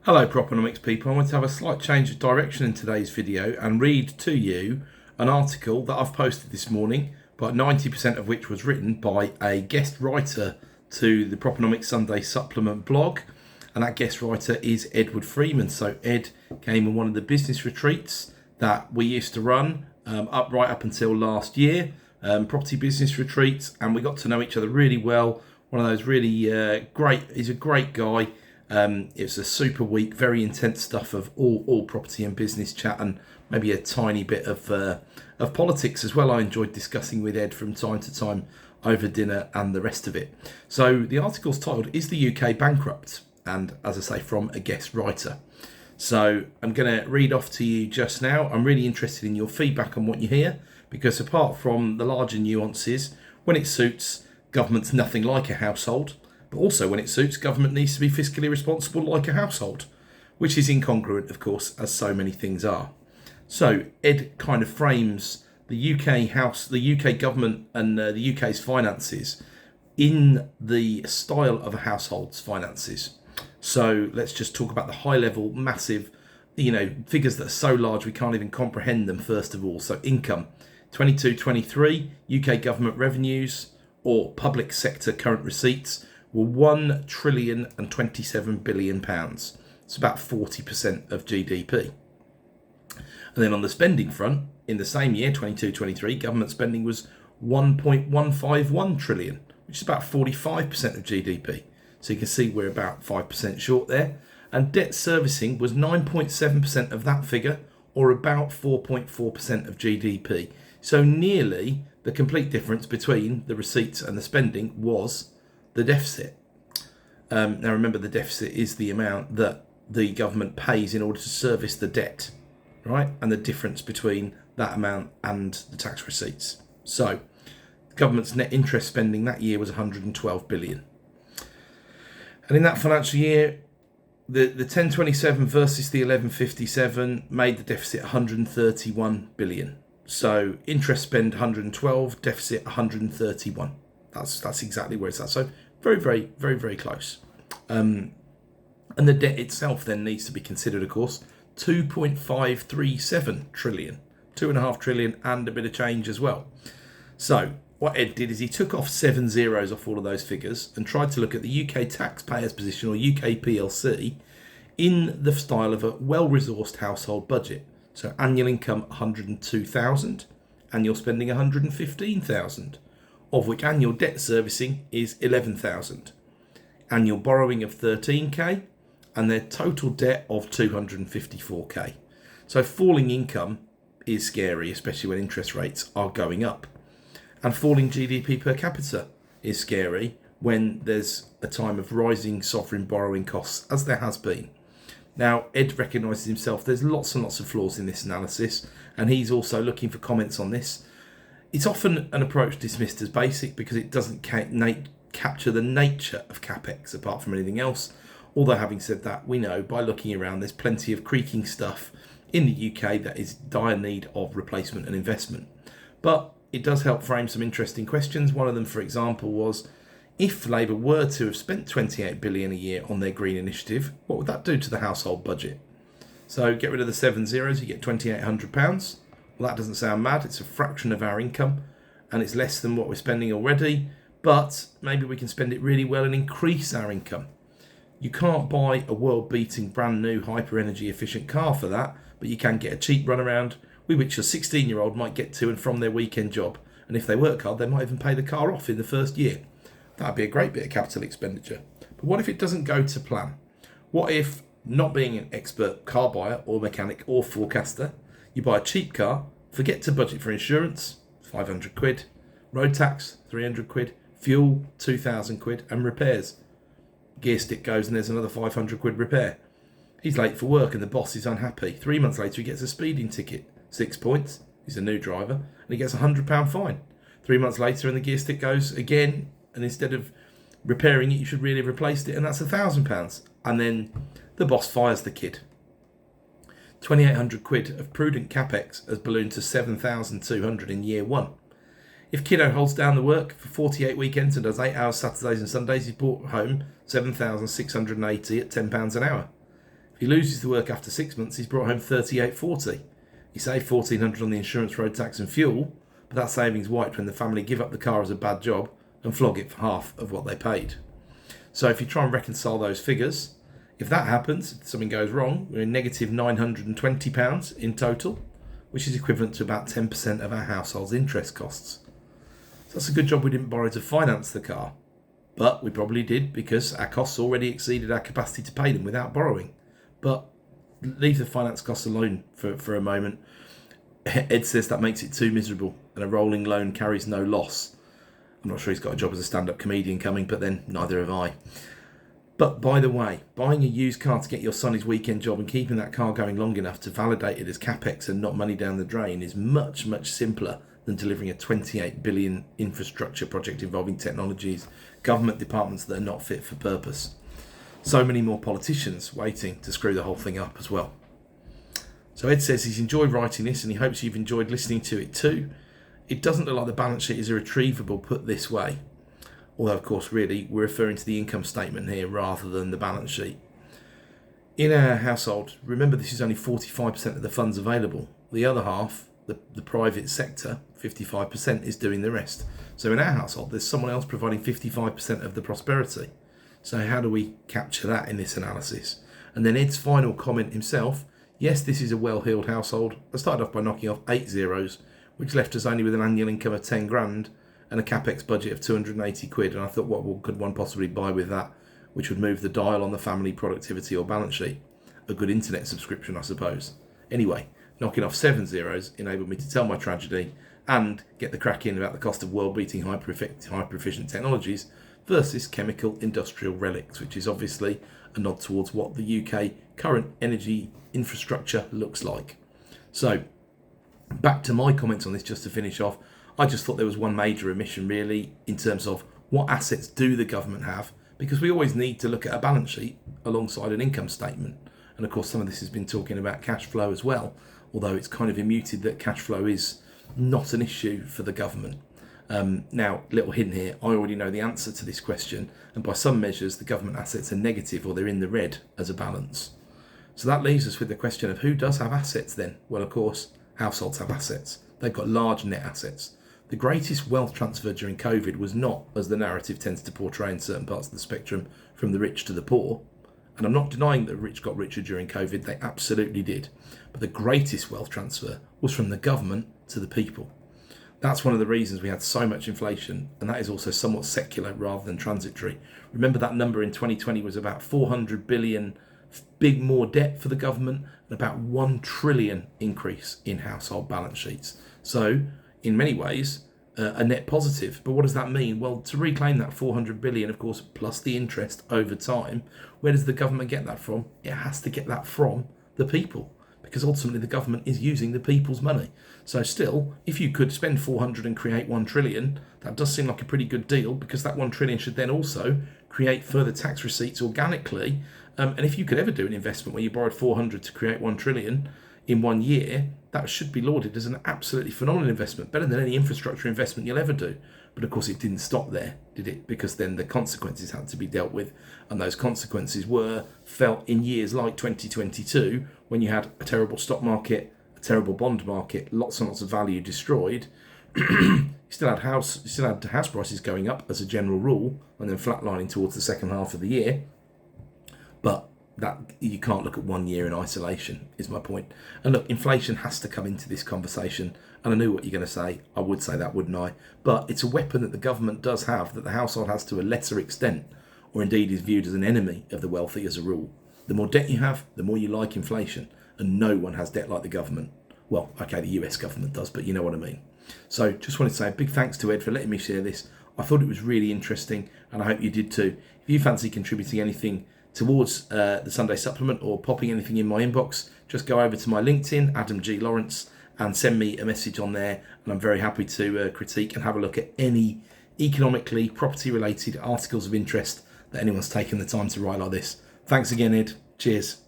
Hello Proponomics people, I want to have a slight change of direction in today's video and read to you an article that I've posted this morning, but 90% of which was written by a guest writer to the Proponomics Sunday Supplement blog, and that guest writer is Edward Freeman. So Ed came on one of the business retreats that we used to run right up until last year, property business retreats, and we got to know each other really well. One of those really he's a great guy. It was a super week, very intense stuff of all property and business chat, and maybe a tiny bit of politics as well. I enjoyed discussing with Ed from time to time over dinner and the rest of it. So the article's titled, "Is the UK Bankrupt?" And as I say, from a guest writer. So I'm going to read off to you just now. I'm really interested in your feedback on what you hear, because apart from the larger nuances, when it suits, government's nothing like a household. But also when it suits, government needs to be fiscally responsible like a household, which is incongruent, of course, as so many things are. So Ed kind of frames the UK government and the UK's finances in the style of a household's finances. So let's just talk about the high level, massive, figures that are so large we can't even comprehend them first of all. So income, 22-23, UK government revenues or public sector current receipts were £1,027 billion. It's about 40% of GDP. And then on the spending front, in the same year, 22-23, government spending was 1.151 trillion, which is about 45% of GDP. So you can see we're about 5% short there. And debt servicing was 9.7% of that figure, or about 4.4% of GDP. So nearly the complete difference between the receipts and the spending was the deficit. Now remember, the deficit is the amount that the government pays in order to service the debt, right? And the difference between that amount and the tax receipts. So the government's net interest spending that year was 112 billion. And in that financial year, the 1027 versus the 1157 made the deficit 131 billion. So interest spend 112, deficit 131. That's exactly where it's at. So very, very, very, very close. And the debt itself then needs to be considered, of course, 2.537 trillion, 2.5 trillion and a bit of change as well. So what Ed did is he took off 7 zeros off all of those figures and tried to look at the UK taxpayer's position, or UK PLC, in the style of a well-resourced household budget. So annual income 102,000, annual spending 115,000. Of which annual debt servicing is 11,000, annual borrowing of 13k, and their total debt of 254k. So falling income is scary, especially when interest rates are going up. And falling GDP per capita is scary when there's a time of rising sovereign borrowing costs, as there has been. Now, Ed recognises himself there's lots and lots of flaws in this analysis, and he's also looking for comments on this. It's often an approach dismissed as basic because it doesn't capture the nature of CapEx apart from anything else. Although having said that, we know by looking around there's plenty of creaking stuff in the UK that is dire need of replacement and investment. But it does help frame some interesting questions. One of them, for example, was if Labour were to have spent 28 billion a year on their green initiative, what would that do to the household budget? So get rid of the 7 zeros, you get £2,800. Well, that doesn't sound mad. It's a fraction of our income and it's less than what we're spending already, but maybe we can spend it really well and increase our income. You can't buy a world-beating brand new hyper energy efficient car for that, but you can get a cheap runaround with which a 16-year-old might get to and from their weekend job. And if they work hard, they might even pay the car off in the first year. That'd be a great bit of capital expenditure. But what if it doesn't go to plan? What if, not being an expert car buyer or mechanic or forecaster, you buy a cheap car, forget to budget for insurance, 500 quid, road tax, 300 quid, fuel, 2,000 quid, and repairs. Gear stick goes and there's another 500 quid repair. He's late for work and the boss is unhappy. 3 months later he gets a speeding ticket, 6 points, he's a new driver, and he gets a £100 fine. 3 months later and the gear stick goes again, and instead of repairing it you should really have replaced it, and that's £1,000. And then the boss fires the kid. 2,800 quid of prudent capex has ballooned to 7,200 in year one. If kiddo holds down the work for 48 weekends and does 8 hours Saturdays and Sundays, he's brought home 7,680 at £10 an hour. If he loses the work after 6 months, he's brought home 38.40. He saved 1,400 on the insurance, road tax and fuel, but that savings wiped when the family give up the car as a bad job and flog it for half of what they paid. So if you try and reconcile those figures, if that happens, if something goes wrong, we're in negative £920 in total, which is equivalent to about 10% of our household's interest costs. So that's a good job we didn't borrow to finance the car, but we probably did because our costs already exceeded our capacity to pay them without borrowing. But leave the finance costs alone for a moment. Ed says that makes it too miserable and a rolling loan carries no loss. I'm not sure he's got a job as a stand-up comedian coming, but then neither have I. But by the way, buying a used car to get your son his weekend job and keeping that car going long enough to validate it as capex and not money down the drain is much, much simpler than delivering a 28 billion infrastructure project involving technologies, government departments that are not fit for purpose. So many more politicians waiting to screw the whole thing up as well. So Ed says he's enjoyed writing this and he hopes you've enjoyed listening to it too. It doesn't look like the balance sheet is irretrievable put this way. Although, of course, really, we're referring to the income statement here rather than the balance sheet. In our household, remember this is only 45% of the funds available. The other half, the private sector, 55%, is doing the rest. So in our household, there's someone else providing 55% of the prosperity. So how do we capture that in this analysis? And then Ed's final comment himself, yes, this is a well-heeled household. I started off by knocking off 8 zeros, which left us only with an annual income of 10 grand and a capex budget of 280 quid. And I thought, what could one possibly buy with that, which would move the dial on the family productivity or balance sheet? A good internet subscription, I suppose. Anyway, knocking off 7 zeros enabled me to tell my tragedy and get the crack in about the cost of world-beating hyper-efficient technologies versus chemical industrial relics, which is obviously a nod towards what the UK current energy infrastructure looks like. So, back to my comments on this just to finish off. I just thought there was one major omission really in terms of what assets do the government have, because we always need to look at a balance sheet alongside an income statement. And of course some of this has been talking about cash flow as well, although it's kind of immuted that cash flow is not an issue for the government. Now, little hint here, I already know the answer to this question, and by some measures the government assets are negative or they're in the red as a balance. So that leaves us with the question of who does have assets then? Well, of course, households have assets. They've got large net assets. The greatest wealth transfer during COVID was not, as the narrative tends to portray in certain parts of the spectrum, from the rich to the poor. And I'm not denying that the rich got richer during COVID, they absolutely did. But the greatest wealth transfer was from the government to the people. That's one of the reasons we had so much inflation, and that is also somewhat secular rather than transitory. Remember that number in 2020 was about 400 billion big more debt for the government and about 1 trillion increase in household balance sheets. So in many ways, a net positive. But what does that mean? Well, to reclaim that 400 billion, of course, plus the interest over time, where does the government get that from? It has to get that from the people, because ultimately the government is using the people's money. So still, if you could spend 400 and create 1 trillion, that does seem like a pretty good deal, because that 1 trillion should then also create further tax receipts organically. And if you could ever do an investment where you borrowed 400 to create 1 trillion in 1 year, that should be lauded as an absolutely phenomenal investment, better than any infrastructure investment you'll ever do. But of course it didn't stop there, did it? Because then the consequences had to be dealt with, and those consequences were felt in years like 2022, when you had a terrible stock market, a terrible bond market, lots and lots of value destroyed. You still had house prices going up as a general rule, and then flatlining towards the second half of the year. But that you can't look at 1 year in isolation, is my point. And look, inflation has to come into this conversation, and I knew what you're going to say. I would say that, wouldn't I? But it's a weapon that the government does have, that the household has to a lesser extent, or indeed is viewed as an enemy of the wealthy as a rule. The more debt you have, the more you like inflation, and no one has debt like the government. Well, okay, the US government does, but you know what I mean. So just wanted to say a big thanks to Ed for letting me share this. I thought it was really interesting, and I hope you did too. If you fancy contributing anything towards the Sunday Supplement or popping anything in my inbox, just go over to my LinkedIn, Adam G. Lawrence, and send me a message on there, and I'm very happy to critique and have a look at any economically property related articles of interest that anyone's taken the time to write like this. Thanks again, Ed. Cheers.